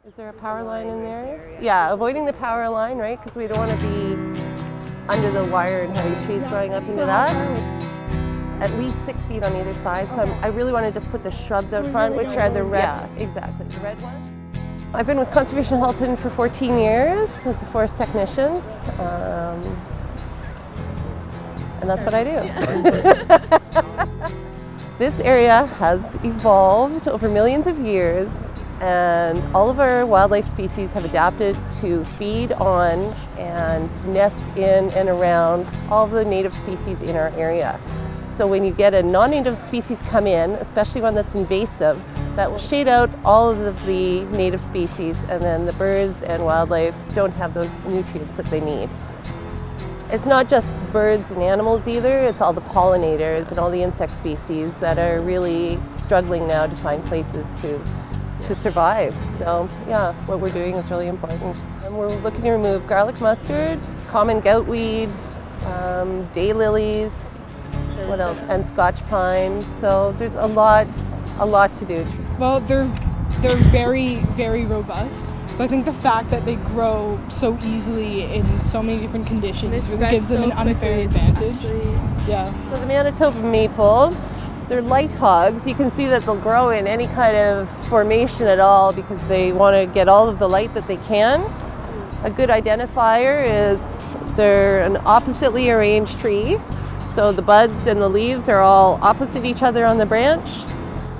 Is there a power line in there? Yeah, avoiding the power line, right? Because we don't want to be under the wire and having trees growing up into that. At least 6 feet on either side. So I really want to just put the shrubs out front, which are the red. Yeah, exactly, the red ones. I've been with Conservation Halton for 14 years as a forest technician. And that's what I do. This area has evolved over millions of years, and all of our wildlife species have adapted to feed on and nest in and around all of the native species in our area. So when you get a non-native species come in, especially one that's invasive, that will shade out all of the native species, and then the birds and wildlife don't have those nutrients that they need. It's not just birds and animals either, it's all the pollinators and all the insect species that are really struggling now to find places to survive. So yeah, what we're doing is really important. And we're looking to remove garlic mustard, common goutweed, daylilies, what else? And Scotch pine. So there's a lot to do. Well, they're very, very robust. So I think the fact that they grow so easily in so many different conditions really gives them an unfair advantage. Yeah. So the Manitoba maple, they're light hogs. You can see that they'll grow in any kind of formation at all because they want to get all of the light that they can. A good identifier is they're an oppositely arranged tree. So the buds and the leaves are all opposite each other on the branch.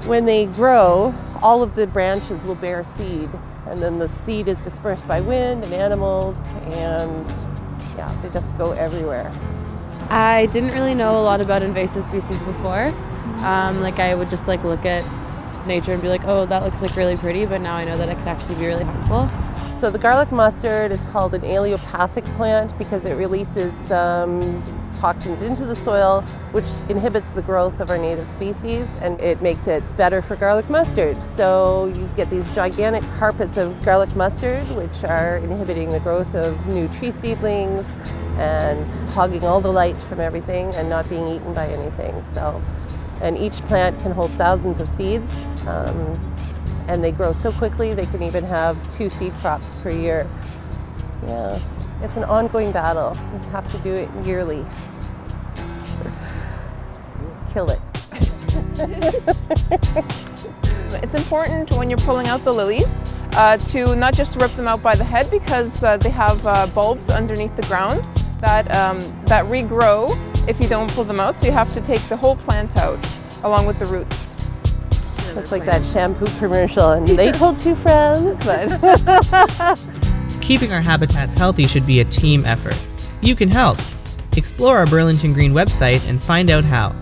When they grow, all of the branches will bear seed, and then the seed is dispersed by wind and animals, and yeah, they just go everywhere. I didn't really know a lot about invasive species before. I would just look at nature and be like, oh, that looks really pretty, but now I know that it could actually be really harmful. So the garlic mustard is called an allelopathic plant because it releases toxins into the soil, which inhibits the growth of our native species, and it makes it better for garlic mustard. So you get these gigantic carpets of garlic mustard, which are inhibiting the growth of new tree seedlings and hogging all the light from everything and not being eaten by anything. So, and each plant can hold thousands of seeds, and they grow so quickly they can even have 2 seed crops per year. Yeah. It's an ongoing battle. You have to do it yearly. Kill it. It's important when you're pulling out the lilies to not just rip them out by the head because they have bulbs underneath the ground that regrow if you don't pull them out. So you have to take the whole plant out along with the roots. Looks like that shampoo commercial, and they told 2 friends. But Keeping our habitats healthy should be a team effort. You can help. Explore our Burlington Green website and find out how.